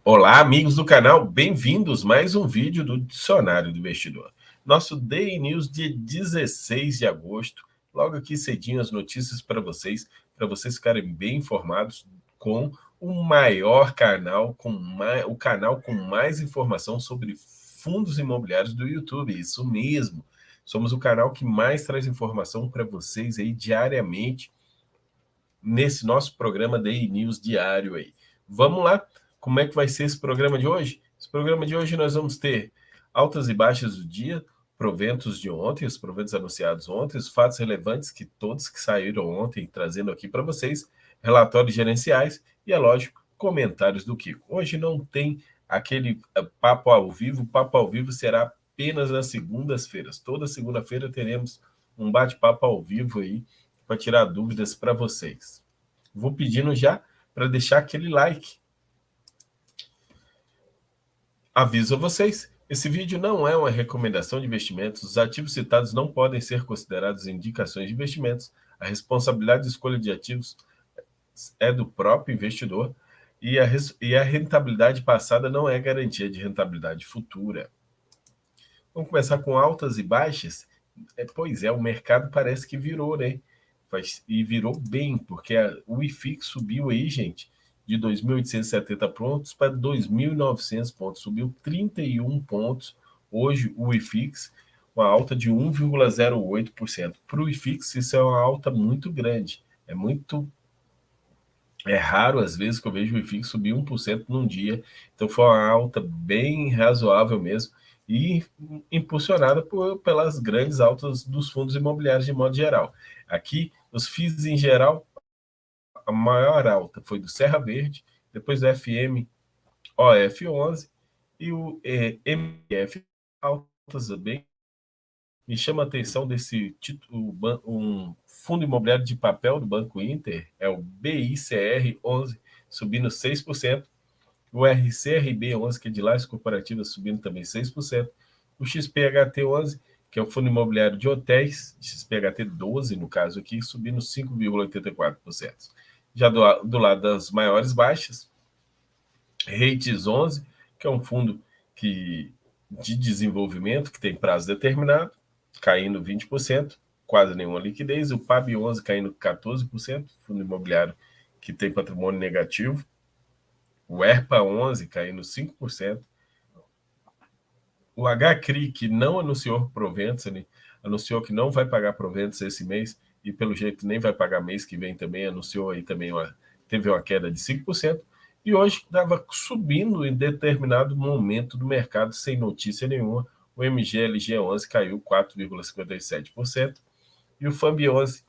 Olá, amigos do canal, bem-vindos a mais um vídeo do Dicionário do Investidor. Nosso Day News dia 16 de agosto, logo aqui cedinho as notícias para vocês ficarem bem informados com o maior canal, o canal com mais informação sobre fundos imobiliários do YouTube, isso mesmo. Somos o canal que mais traz informação para vocês aí diariamente nesse nosso programa Day News diário aí. Vamos lá? Como é que vai ser esse programa de hoje? Esse programa de hoje nós vamos ter altas e baixas do dia, proventos de ontem, os proventos anunciados ontem, os fatos relevantes que todos que saíram ontem, trazendo aqui para vocês, relatórios gerenciais e, é lógico, comentários do Kiko. Hoje não tem aquele papo ao vivo, o papo ao vivo será apenas nas segundas-feiras. Toda segunda-feira teremos um bate-papo ao vivo aí para tirar dúvidas para vocês. Vou pedindo já para deixar aquele like. Aviso a vocês, esse vídeo não é uma recomendação de investimentos, os ativos citados não podem ser considerados indicações de investimentos, a responsabilidade de escolha de ativos é do próprio investidor e a rentabilidade passada não é garantia de rentabilidade futura. Vamos começar com altas e baixas? Pois é, o mercado parece que virou, né? E virou bem, porque o IFIX subiu aí, gente, de 2.870 pontos para 2.900 pontos, subiu 31 pontos. Hoje o IFIX, uma alta de 1,08%. Para o IFIX, isso é uma alta muito grande. É raro, às vezes, que eu vejo o IFIX subir 1% num dia. Então, foi uma alta bem razoável mesmo e impulsionada pelas grandes altas dos fundos imobiliários de modo geral. Aqui, os FIIs em geral, a maior alta foi do Serra Verde, depois do FM OF11 e o MF altas bem. Me chama a atenção desse título, um fundo imobiliário de papel do Banco Inter, é o BICR11, subindo 6%, o RCRB11, que é de lajes corporativas, subindo também 6%, o XPHT11, que é o fundo imobiliário de hotéis, XPHT12 no caso aqui, subindo 5,84%. Já do lado das maiores baixas, REITs11, que é um fundo de desenvolvimento que tem prazo determinado, caindo 20%, quase nenhuma liquidez. O PAB11 caindo 14%, fundo imobiliário que tem patrimônio negativo. O ERPA11 caindo 5%. O HCRI, que não anunciou proventos, ele anunciou que não vai pagar proventos esse mês e, pelo jeito, nem vai pagar mês que vem também, anunciou aí também, teve uma queda de 5%. E hoje estava subindo em determinado momento do mercado, sem notícia nenhuma. O MGLG11 caiu 4,57%. E o FAMB11,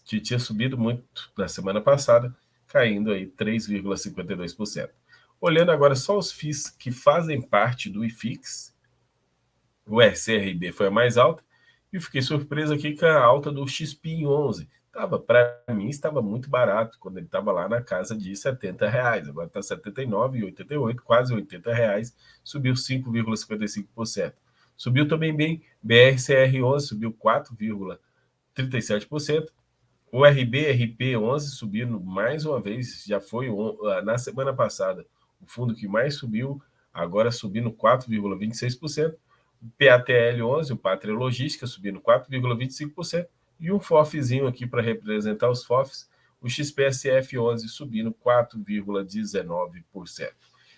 que tinha subido muito na semana passada, caindo aí 3,52%. Olhando agora só os FIIs que fazem parte do IFIX, o SRB foi a mais alta, e eu fiquei surpreso aqui com a alta do XPIN11. Para mim, estava muito barato quando ele estava lá na casa de R$70. Agora está R$ 79,88, quase R$80, subiu 5,55%. Subiu também bem, BRCR11 subiu 4,37%. O RBRP11 subindo mais uma vez, já foi na semana passada o fundo que mais subiu, agora subindo 4,26%. O PATL11, o Pátria Logística, subindo 4,25%. E um FOFzinho aqui para representar os FOFs, o XPSF11 subindo 4,19%.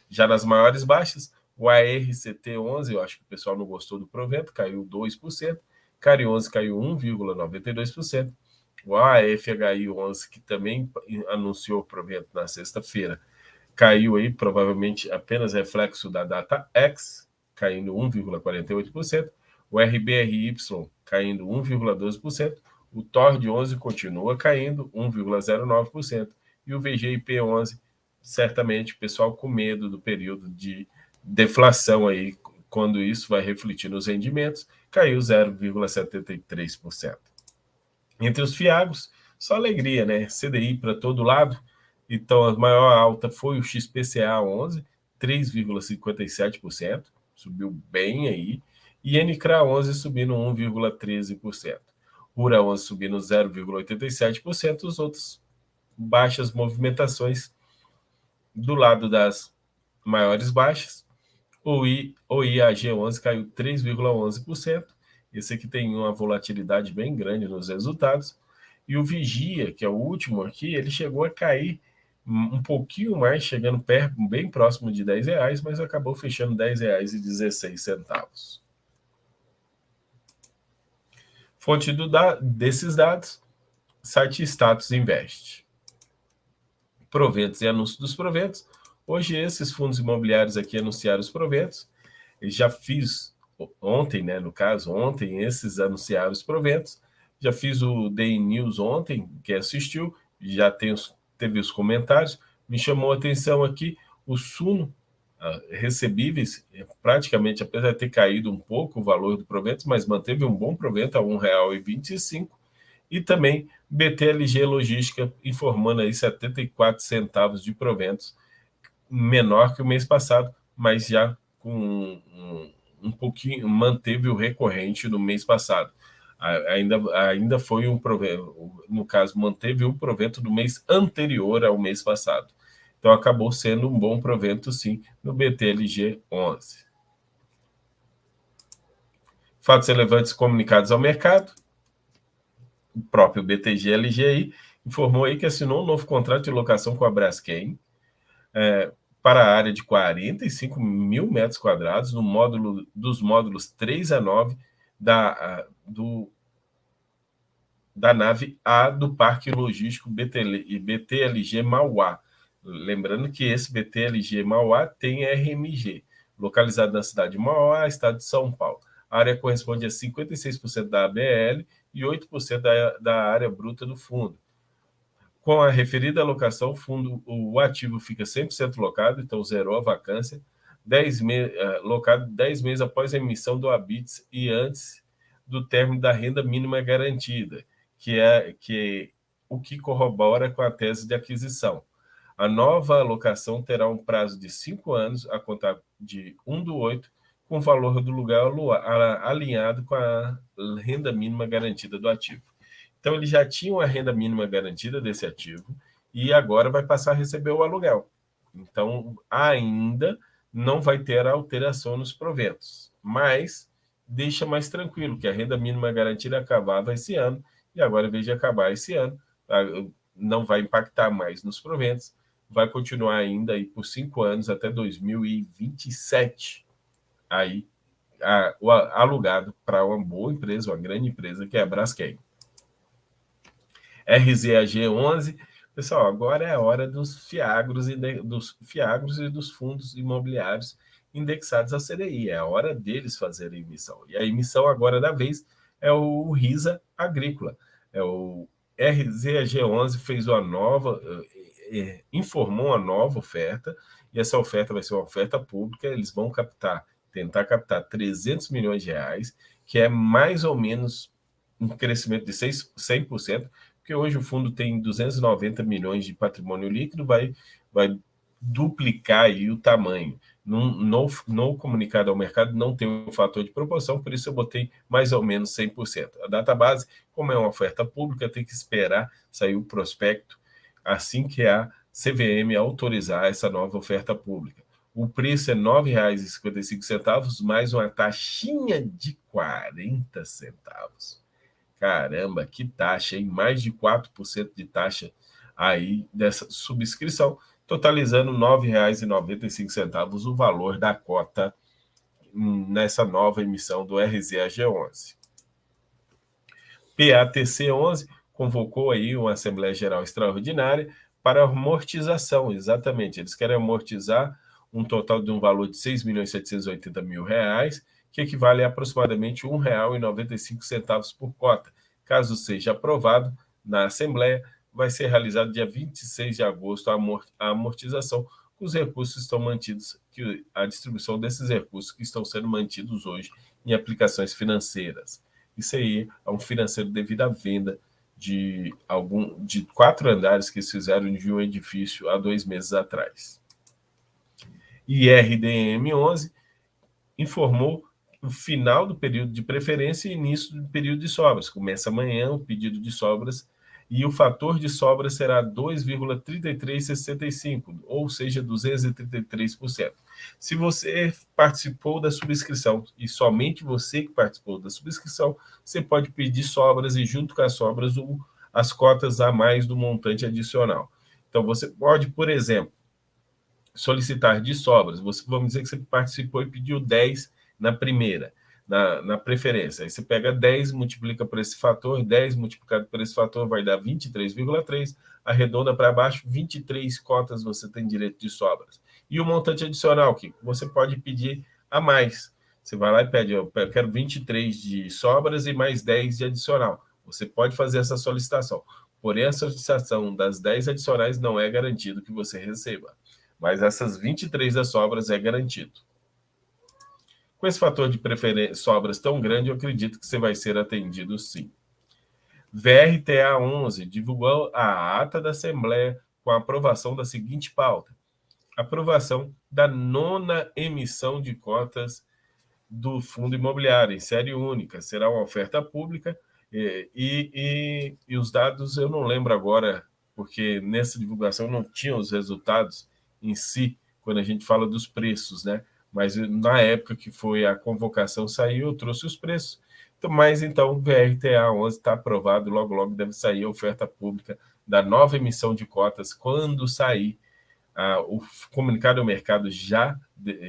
Já nas maiores baixas, o ARCT11, eu acho que o pessoal não gostou do provento, caiu 2%. CARI11 caiu 1,92%. O AFHI11, que também anunciou o provento na sexta-feira, caiu aí, provavelmente apenas reflexo da data X, caindo 1,48%, o RBRY caindo 1,12%, o TORD11 continua caindo 1,09%, e o VGIP11, certamente, o pessoal com medo do período de deflação aí, quando isso vai refletir nos rendimentos, caiu 0,73%. Entre os fiagos, só alegria, né? CDI para todo lado. Então, a maior alta foi o XPCA 11, 3,57%, subiu bem aí. E NCRA 11 subindo 1,13%. RURA 11 subindo 0,87%. Os outros baixas movimentações do lado das maiores baixas. O IAG11 caiu 3,11%. Esse aqui tem uma volatilidade bem grande nos resultados. E o Vigia, que é o último aqui, ele chegou a cair um pouquinho mais, chegando perto, bem próximo de R$10, mas acabou fechando R$10,16. Fonte desses dados, site Status Invest. Proventos e anúncio dos proventos. Hoje esses fundos imobiliários aqui anunciaram os proventos. Eu já fiz ontem, né? No caso, ontem esses anunciaram os proventos. Já fiz o Day News ontem, que assistiu, já teve os comentários. Me chamou a atenção aqui o Suno recebíveis, praticamente, apesar de ter caído um pouco o valor do provento, mas manteve um bom provento a R$1,25. E também BTLG Logística informando aí 74 centavos de proventos, menor que o mês passado, mas já com um pouquinho, manteve o recorrente do mês passado. Ainda foi um provento, no caso, manteve o provento do mês anterior ao mês passado. Então, acabou sendo um bom provento, sim, no BTLG 11. Fatos relevantes comunicados ao mercado. O próprio BTG-LGI informou aí que assinou um novo contrato de locação com a Braskem para a área de 45 mil metros quadrados dos módulos 3 a 9 da nave A do Parque Logístico BTLG Mauá. Lembrando que esse BTLG Mauá tem RMG, localizado na cidade de Mauá, estado de São Paulo. A área corresponde a 56% da ABL e 8% da área bruta do fundo. Com a referida alocação, o ativo fica 100% locado, então zerou a vacância, locado 10 meses após a emissão do habite e antes do término da renda mínima garantida, que é o que corrobora com a tese de aquisição. A nova alocação terá um prazo de 5 anos, a contar de 1/8, com o valor do lugar alinhado com a renda mínima garantida do ativo. Então, ele já tinha uma renda mínima garantida desse ativo e agora vai passar a receber o aluguel. Então, ainda não vai ter alteração nos proventos, mas deixa mais tranquilo que a renda mínima garantida acabava esse ano e agora, em vez de acabar esse ano, não vai impactar mais nos proventos, vai continuar ainda aí por 5 anos até 2027, aí alugado para uma boa empresa, uma grande empresa, que é a Braskem. RZAG11, pessoal, agora é a hora dos fiagros e dos fundos imobiliários indexados ao CDI, é a hora deles fazerem emissão. E a emissão agora da vez é o RISA Agrícola. O RZAG11 fez uma nova, informou uma nova oferta, e essa oferta vai ser uma oferta pública. Eles vão tentar captar R$300 milhões, que é mais ou menos um crescimento de 100%, porque hoje o fundo tem 290 milhões de patrimônio líquido, vai duplicar aí o tamanho. No comunicado ao mercado não tem um fator de proporção, por isso eu botei mais ou menos 100%. A database, como é uma oferta pública, tem que esperar sair o prospecto assim que a CVM autorizar essa nova oferta pública. O preço é R$ 9,55, mais uma taxinha de 40 centavos. Caramba, que taxa, hein? Mais de 4% de taxa aí dessa subscrição, totalizando R$ 9,95 o valor da cota nessa nova emissão do RZAG11. PATC11 convocou aí uma Assembleia Geral Extraordinária para amortização, exatamente, eles querem amortizar um total de um valor de R$ 6.780.000, que equivale a aproximadamente R$ 1,95 por cota. Caso seja aprovado na Assembleia, vai ser realizado dia 26 de agosto a amortização, com os recursos que estão mantidos, a distribuição desses recursos que estão sendo mantidos hoje em aplicações financeiras. Isso aí é um financeiro devido à venda de 4 andares que eles fizeram de um edifício há 2 meses atrás. E RDM11 informou o final do período de preferência e início do período de sobras. Começa amanhã o pedido de sobras e o fator de sobra será 2,3365, ou seja, 233%. Se você participou da subscrição, e somente você que participou da subscrição, você pode pedir sobras e, junto com as sobras, as cotas a mais do montante adicional. Então, você pode, por exemplo, solicitar de sobras. Vamos dizer que você participou e pediu 10 na primeira, na preferência. Aí você pega 10, multiplica por esse fator, 10 multiplicado por esse fator vai dar 23,3, arredonda para baixo, 23 cotas você tem direito de sobras. E o montante adicional, que você pode pedir a mais. Você vai lá e pede, eu quero 23 de sobras e mais 10 de adicional. Você pode fazer essa solicitação. Porém, a solicitação das 10 adicionais não é garantido que você receba. Mas essas 23 das sobras é garantido. Com esse fator de sobras tão grande, eu acredito que você vai ser atendido sim. VRTA 11 divulgou a ata da Assembleia com a aprovação da seguinte pauta: aprovação da 9ª emissão de cotas do Fundo Imobiliário em série única. Será uma oferta pública e os dados eu não lembro agora, porque nessa divulgação não tinha os resultados em si, quando a gente fala dos preços, né? Mas na época que foi a convocação saiu, eu trouxe os preços. Então, o VRTA 11 está aprovado, logo, logo deve sair a oferta pública da nova emissão de cotas, quando sair o comunicado ao mercado já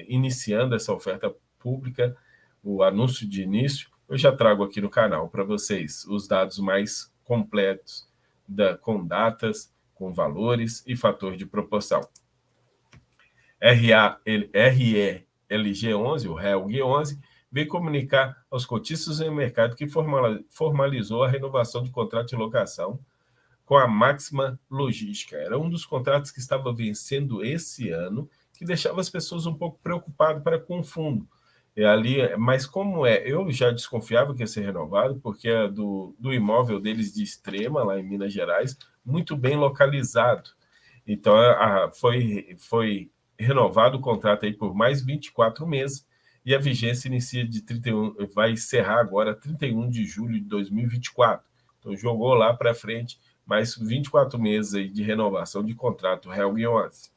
iniciando essa oferta pública, o anúncio de início, eu já trago aqui no canal para vocês os dados mais completos, com datas, com valores e fator de proporção. RELG11, o RELG11, veio comunicar aos cotistas em mercado que formalizou a renovação de contrato de locação com a Máxima Logística. Era um dos contratos que estava vencendo esse ano, que deixava as pessoas um pouco preocupadas com o fundo. Mas como eu já desconfiava que ia ser renovado, porque é do imóvel deles de Extrema, lá em Minas Gerais, muito bem localizado. Então, foi renovado o contrato aí por mais 24 meses, e a vigência inicia vai encerrar agora 31 de julho de 2024. Então, jogou lá para frente mais 24 meses aí de renovação de contrato RELG 11.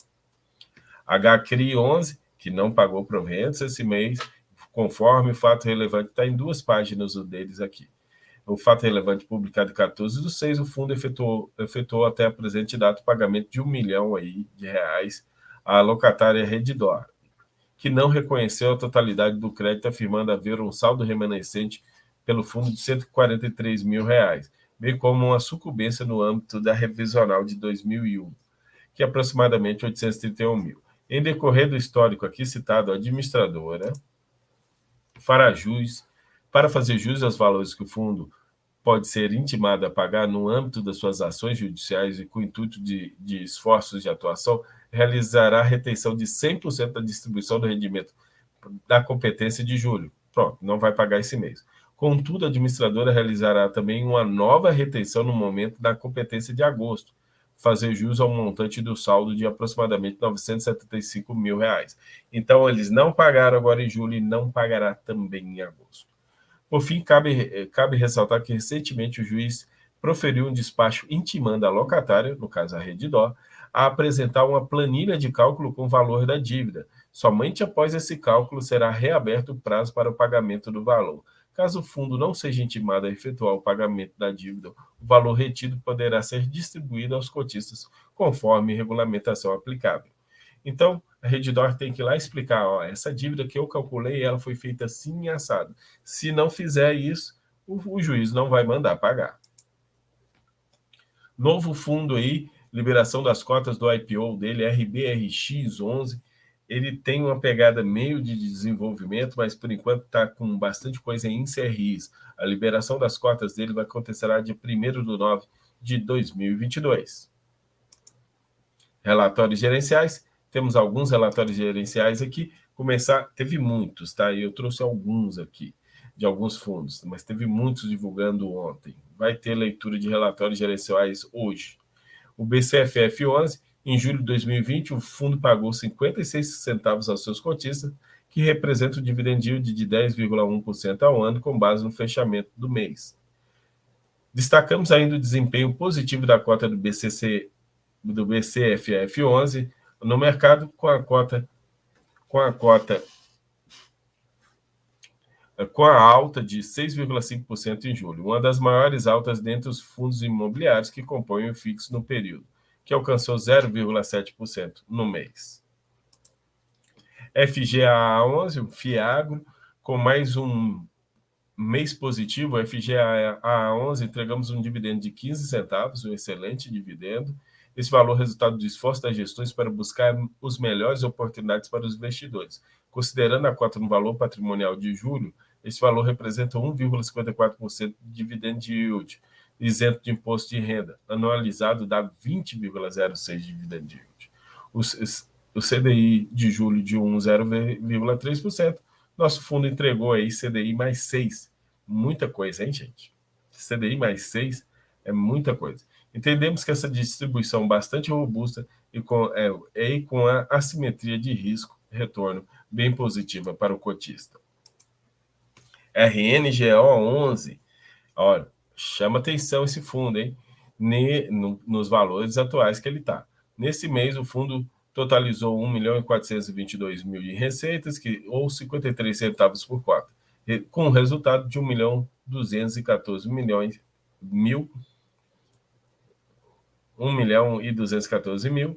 HCRI 11, que não pagou proventos esse mês, conforme o fato relevante, está em 2 páginas deles aqui. O fato relevante publicado em 14/6, o fundo efetuou até a presente data o pagamento de R$1 milhão à locatária Redditor, que não reconheceu a totalidade do crédito, afirmando haver um saldo remanescente pelo fundo de R$143 mil, bem como uma sucumbência no âmbito da revisional de 2001, que é aproximadamente 831 mil. Em decorrer do histórico aqui citado, a administradora para fazer jus aos valores que o fundo pode ser intimado a pagar no âmbito das suas ações judiciais e com o intuito de esforços de atuação, realizará a retenção de 100% da distribuição do rendimento da competência de julho. Pronto, não vai pagar esse mês. Contudo, a administradora realizará também uma nova retenção no momento da competência de agosto, fazer jus ao montante do saldo de aproximadamente R$975 mil. Então, eles não pagaram agora em julho e não pagará também em agosto. Por fim, cabe ressaltar que recentemente o juiz proferiu um despacho intimando a locatária, no caso a Redditor, a apresentar uma planilha de cálculo com o valor da dívida. Somente após esse cálculo será reaberto o prazo para o pagamento do valor. Caso o fundo não seja intimado a efetuar o pagamento da dívida, o valor retido poderá ser distribuído aos cotistas, conforme regulamentação aplicável. Então, a Redditor tem que ir lá explicar, essa dívida que eu calculei, ela foi feita assim e assado. Se não fizer isso, o juiz não vai mandar pagar. Novo fundo aí, liberação das cotas do IPO dele, RBRX11, ele tem uma pegada meio de desenvolvimento, mas por enquanto está com bastante coisa em CRIs. A liberação das cotas dele vai acontecer dia 1º de 2022. Relatórios gerenciais. Temos alguns relatórios gerenciais aqui. Teve muitos, tá? Eu trouxe alguns aqui, de alguns fundos, mas teve muitos divulgando ontem. Vai ter leitura de relatórios gerenciais hoje. O BCFF 11, em julho de 2020, o fundo pagou 56 centavos aos seus cotistas, que representa o dividend yield de 10,1% ao ano, com base no fechamento do mês. Destacamos ainda o desempenho positivo da cota do BCFF11 no mercado, com a alta de 6,5% em julho, uma das maiores altas dentre os fundos imobiliários que compõem o fixo no período, que alcançou 0,7% no mês. FGAA11, o FIAGRO, com mais um mês positivo, o FGAA11 entregamos um dividendo de 15 centavos, um excelente dividendo. Esse valor é resultado do esforço das gestões para buscar as melhores oportunidades para os investidores. Considerando a cota no valor patrimonial de julho, esse valor representa 1,54% de dividend yield, isento de imposto de renda. Anualizado dá 20,06% de dividend yield. O CDI de julho de 0,3%. Nosso fundo entregou aí CDI mais 6. Muita coisa, hein, gente? CDI mais 6 é muita coisa. Entendemos que essa distribuição bastante robusta e com a assimetria de risco-retorno bem positiva para o cotista. RNGO11, olha, chama atenção esse fundo, hein? Nos valores atuais que ele está. Nesse mês, o fundo totalizou 1.422.000 de receitas, ou 53 centavos por cota, com o resultado de 1.214.000,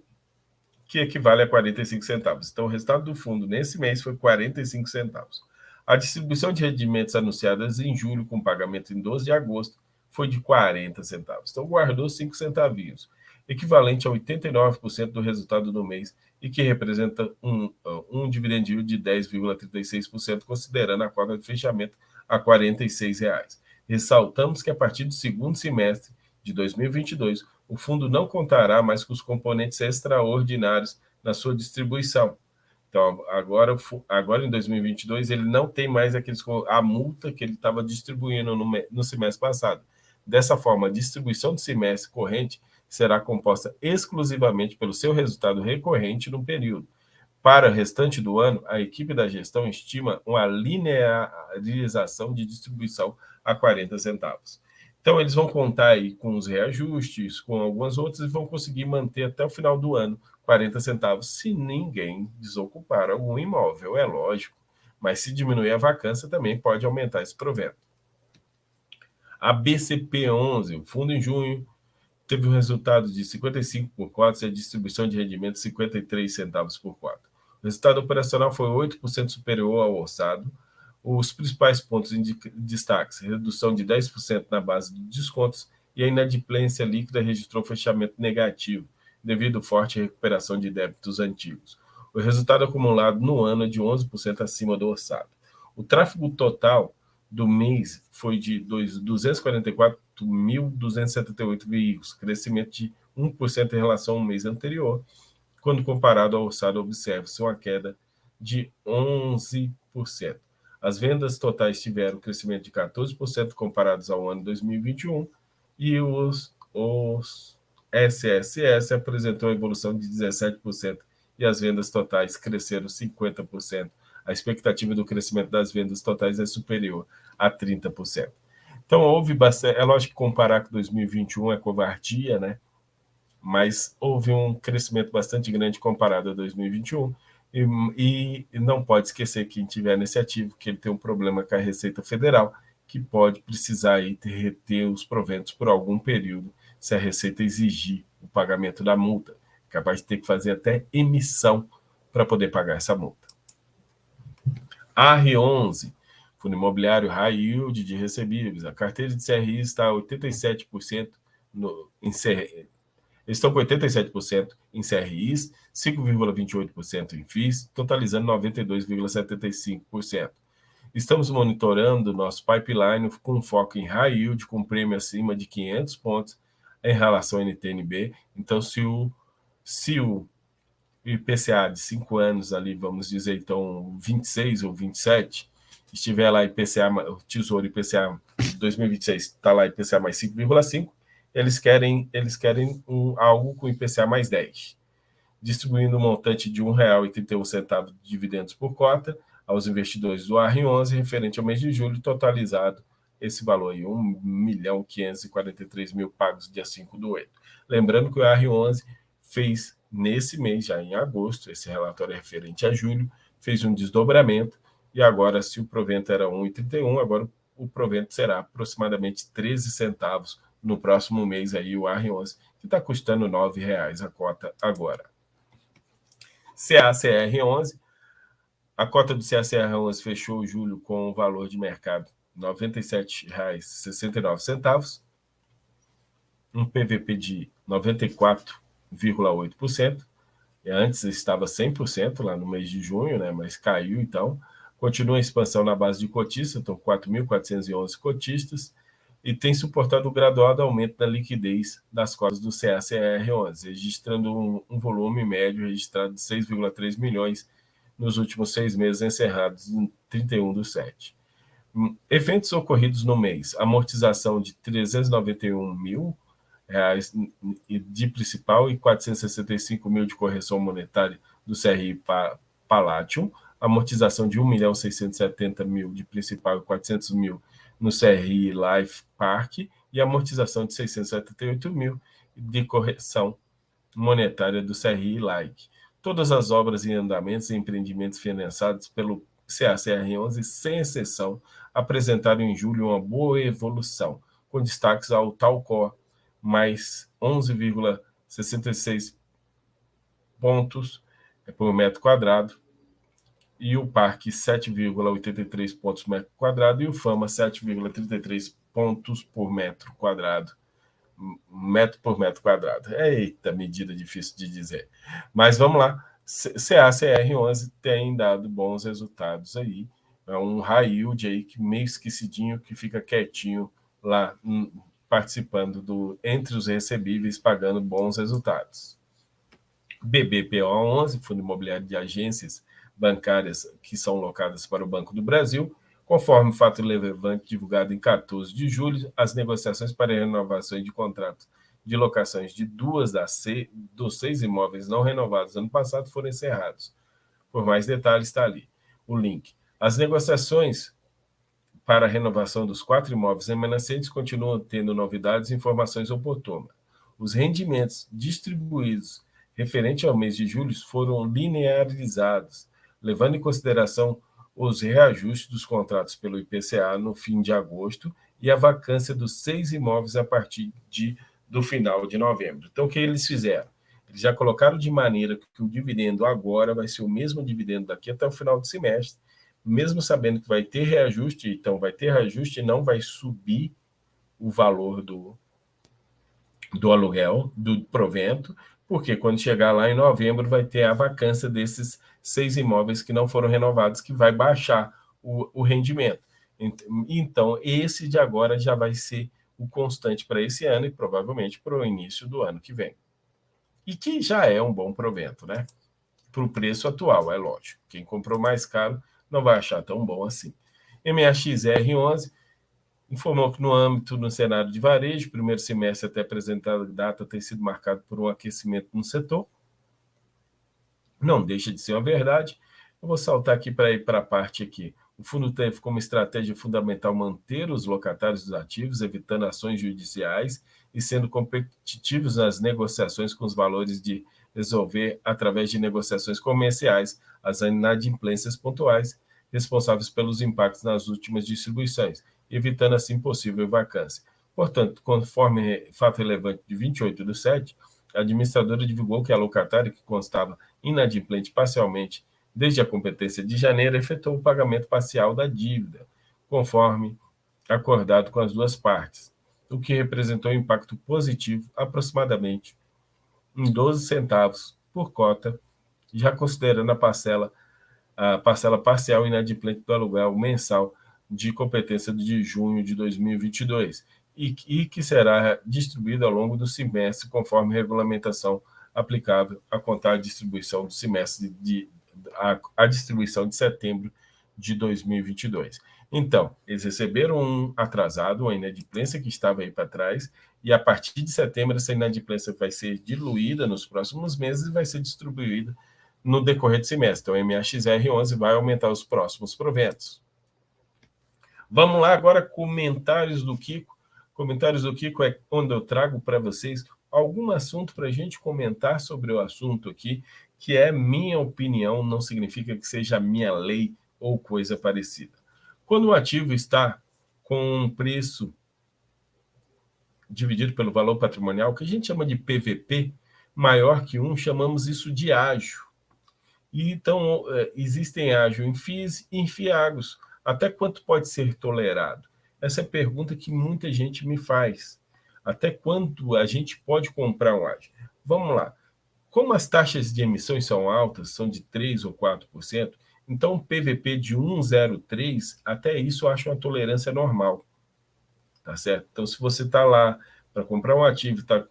que equivale a 45 centavos. Então, o resultado do fundo nesse mês foi 45 centavos. A distribuição de rendimentos anunciadas em julho, com pagamento em 12 de agosto, foi de 40 centavos. Então, guardou 5 centavinhos, equivalente a 89% do resultado do mês, e que representa um dividend yield de 10,36%, considerando a cota de fechamento a R$ 46. Ressaltamos que a partir do segundo semestre de 2022, o fundo não contará mais com os componentes extraordinários na sua distribuição. Então, agora em 2022, ele não tem mais a multa que ele estava distribuindo no semestre passado. Dessa forma, a distribuição do semestre corrente será composta exclusivamente pelo seu resultado recorrente no período. Para o restante do ano, a equipe da gestão estima uma linearização de distribuição a 40 centavos. Então, eles vão contar aí com os reajustes, com algumas outras, e vão conseguir manter até o final do ano 40 centavos, se ninguém desocupar algum imóvel, é lógico. Mas se diminuir a vacância, também pode aumentar esse provento. A BCP11, o fundo em junho, teve um resultado de 55 por cota e a distribuição de rendimento 53 centavos por cota. O resultado operacional foi 8% superior ao orçado. Os principais pontos em destaque: redução de 10% na base de descontos, e a inadimplência líquida registrou fechamento negativo, devido à forte recuperação de débitos antigos. O resultado acumulado no ano é de 11% acima do orçado. O tráfego total do mês foi de 244.278 veículos, crescimento de 1% em relação ao mês anterior. Quando comparado ao orçado, observa-se uma queda de 11%. As vendas totais tiveram crescimento de 14% comparados ao ano 2021, e os SSS apresentou evolução de 17%, e as vendas totais cresceram 50%. A expectativa do crescimento das vendas totais é superior a 30%. Então, houve bastante. É lógico que comparar com 2021 é covardia, né? Mas houve um crescimento bastante grande comparado a 2021. E não pode esquecer, quem tiver nesse ativo, que ele tem um problema com a Receita Federal, que pode precisar aí reter os proventos por algum período, se a Receita exigir o pagamento da multa. Capaz de ter que fazer até emissão para poder pagar essa multa. AR11, fundo imobiliário high yield de recebíveis. A carteira de CRI está a 87% estão com 87% em CRIs, 5,28% em FIIs, totalizando 92,75%. Estamos monitorando nosso pipeline com foco em high yield, com prêmio acima de 500 pontos em relação ao NTNB. Então, se o IPCA de 5 anos ali, vamos dizer, então 26 ou 27, estiver lá IPCA, o Tesouro IPCA de 2026 está lá IPCA mais 5,5, eles querem algo com IPCA mais 10, distribuindo um montante de R$ 1,31 de dividendos por cota aos investidores do AR11, referente ao mês de julho, totalizado esse valor aí, 1.543.000 pagos dia 5/8. Lembrando que o AR11 fez nesse mês, já em agosto, esse relatório é referente a julho, fez um desdobramento, e agora, se o provento era 1,31, agora o provento será aproximadamente 13 centavos no próximo mês, aí, o AR11, que está custando R$ 9,00 a cota agora. CACR11, a cota do CACR11 fechou julho com o valor de mercado R$ 97,69, um PVP de 94,8%. Antes estava 100% lá no mês de junho, né, mas caiu, então. Continua a expansão na base de cotistas, então 4.411 cotistas, e tem suportado o graduado aumento da liquidez das cotas do CACR11, registrando um volume médio registrado de 6,3 milhões nos últimos 6 meses, encerrados em 31/7. Eventos ocorridos no mês: amortização de R$ 391.000 de principal e 465.000 de correção monetária do CRI Palladium, amortização de 1.670.000 de principal e 400.000 no CRI Life Park e amortização de 678.000 de correção monetária do CRI Like. Todas as obras em andamentos e empreendimentos financiados pelo CACR11, sem exceção, apresentaram em julho uma boa evolução, com destaques ao Talcó, mais 11,66 pontos por metro quadrado, e o Parque 7,83 pontos por metro quadrado, e o Fama 7,33 pontos por metro quadrado. Metro por metro quadrado. Eita, medida difícil de dizer. Mas vamos lá. CACR11 tem dado bons resultados aí. É um high yield aí que meio esquecidinho, que fica quietinho lá, participando entre os recebíveis, pagando bons resultados. BBPO11, Fundo Imobiliário de Agências Bancárias que são locadas para o Banco do Brasil. Conforme o fato relevante divulgado em 14 de julho, as negociações para renovação de contratos de locações de dos 6 imóveis não renovados ano passado foram encerrados. Por mais detalhes, está ali o link. As negociações para a renovação dos 4 imóveis remanescentes continuam tendo novidades e informações oportunas. Os rendimentos distribuídos referente ao mês de julho foram linearizados, levando em consideração os reajustes dos contratos pelo IPCA no fim de agosto e a vacância dos 6 imóveis a partir do final de novembro. Então, o que eles fizeram? Eles já colocaram de maneira que o dividendo agora vai ser o mesmo dividendo daqui até o final do semestre, mesmo sabendo que vai ter reajuste, então vai ter reajuste e não vai subir o valor do aluguel, do provento, porque quando chegar lá em novembro vai ter a vacância desses 6 imóveis que não foram renovados, que vai baixar o rendimento. Então, esse de agora já vai ser o constante para esse ano e provavelmente para o início do ano que vem. E que já é um bom provento, né? Para o preço atual, é lógico. Quem comprou mais caro não vai achar tão bom assim. MAXR11 informou que no âmbito do cenário de varejo, primeiro semestre até apresentada data tem sido marcado por um aquecimento no setor. Não deixa de ser uma verdade. Eu vou saltar aqui para ir para a parte aqui. O fundo teve como estratégia fundamental manter os locatários dos ativos, evitando ações judiciais e sendo competitivos nas negociações com os valores de resolver através de negociações comerciais as inadimplências pontuais responsáveis pelos impactos nas últimas distribuições, evitando assim possível vacância. Portanto, conforme fato relevante de 28/7, a administradora divulgou que a locatária que constava inadimplente parcialmente desde a competência de janeiro efetuou o pagamento parcial da dívida, conforme acordado com as duas partes, o que representou um impacto positivo aproximadamente em 12 centavos por cota, já considerando a parcela parcial inadimplente do aluguel mensal de competência de junho de 2022 e que será distribuído ao longo do semestre conforme regulamentação aplicável a contar a distribuição do semestre a distribuição de setembro de 2022. Então, eles receberam um atrasado, uma inadimplência que estava aí para trás, e a partir de setembro essa inadimplência vai ser diluída nos próximos meses e vai ser distribuída no decorrer do semestre. Então, o MAXR11 vai aumentar os próximos proventos. Vamos lá agora, comentários do Kiko. Comentários do Kiko é onde eu trago para vocês algum assunto para a gente comentar sobre o assunto aqui, que é minha opinião, não significa que seja minha lei ou coisa parecida. Quando o ativo está com um preço dividido pelo valor patrimonial, que a gente chama de PVP, maior que 1, chamamos isso de ágio. E então, existem ágio em FIIs e em FIAGROS. Até quanto pode ser tolerado? Essa é a pergunta que muita gente me faz. Até quanto a gente pode comprar um ágio? Vamos lá. Como as taxas de emissões são altas, são de 3 ou 4%, então um PVP de 1,03, até isso eu acho uma tolerância normal. Tá certo? Então, se você está lá para comprar um ativo e está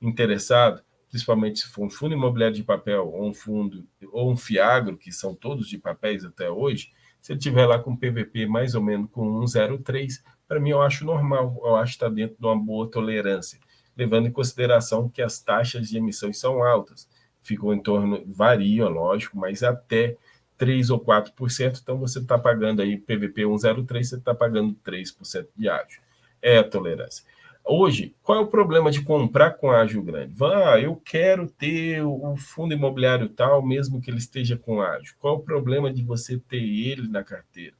interessado, principalmente se for um fundo imobiliário de papel ou um fundo ou um Fiagro, que são todos de papéis até hoje, se ele tiver lá com PVP mais ou menos com 1,03, para mim eu acho normal, eu acho que está dentro de uma boa tolerância, levando em consideração que as taxas de emissões são altas, ficam em torno, variam, lógico, mas até 3 ou 4%, então você está pagando aí PVP 1,03, você está pagando 3% de ágio. É a tolerância. Hoje, qual é o problema de comprar com ágio grande? Eu quero ter o fundo imobiliário tal, mesmo que ele esteja com ágio. Qual é o problema de você ter ele na carteira?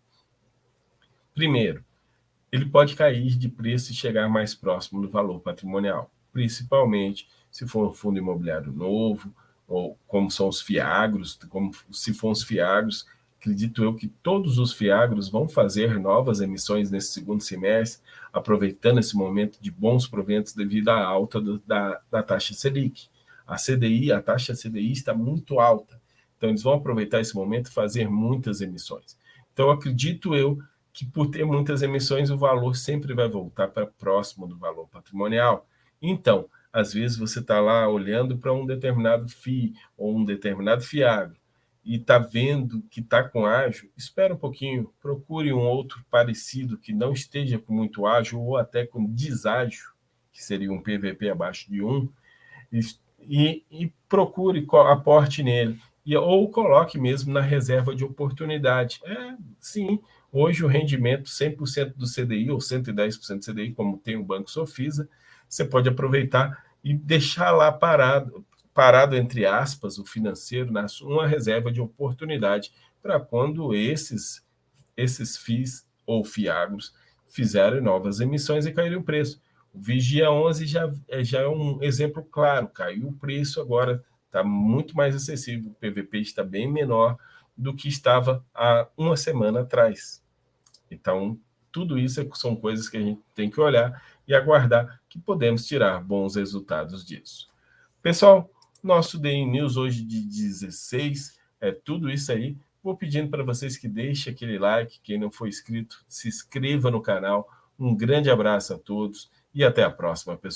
Primeiro, ele pode cair de preço e chegar mais próximo do valor patrimonial, principalmente se for um fundo imobiliário novo, ou como são os fiagros, como se for os fiagros, acredito eu que todos os fiagros vão fazer novas emissões nesse segundo semestre, aproveitando esse momento de bons proventos devido à alta da taxa Selic. A taxa CDI está muito alta, então eles vão aproveitar esse momento e fazer muitas emissões. Então, acredito eu que por ter muitas emissões, o valor sempre vai voltar para próximo do valor patrimonial. Então, às vezes você está lá olhando para um determinado FII ou um determinado FIAGRO e está vendo que está com ágio, espera um pouquinho, procure um outro parecido que não esteja com muito ágio ou até com deságio, que seria um PVP abaixo de 1, e procure, aporte nele. Ou coloque mesmo na reserva de oportunidade. Sim, hoje o rendimento 100% do CDI ou 110% do CDI, como tem o Banco Sofisa, você pode aproveitar e deixar lá parado entre aspas, o financeiro, uma reserva de oportunidade para quando esses FIIs ou FIAGROS fizerem novas emissões e caírem o preço. O Vigia 11 já é um exemplo claro, caiu o preço agora, está muito mais acessível, o PVP está bem menor do que estava há uma semana atrás. Então, tudo isso são coisas que a gente tem que olhar e aguardar que podemos tirar bons resultados disso. Pessoal, nosso DI News hoje de 16 é tudo isso aí. Vou pedindo para vocês que deixem aquele like, quem não for inscrito, se inscreva no canal. Um grande abraço a todos e até a próxima, pessoal.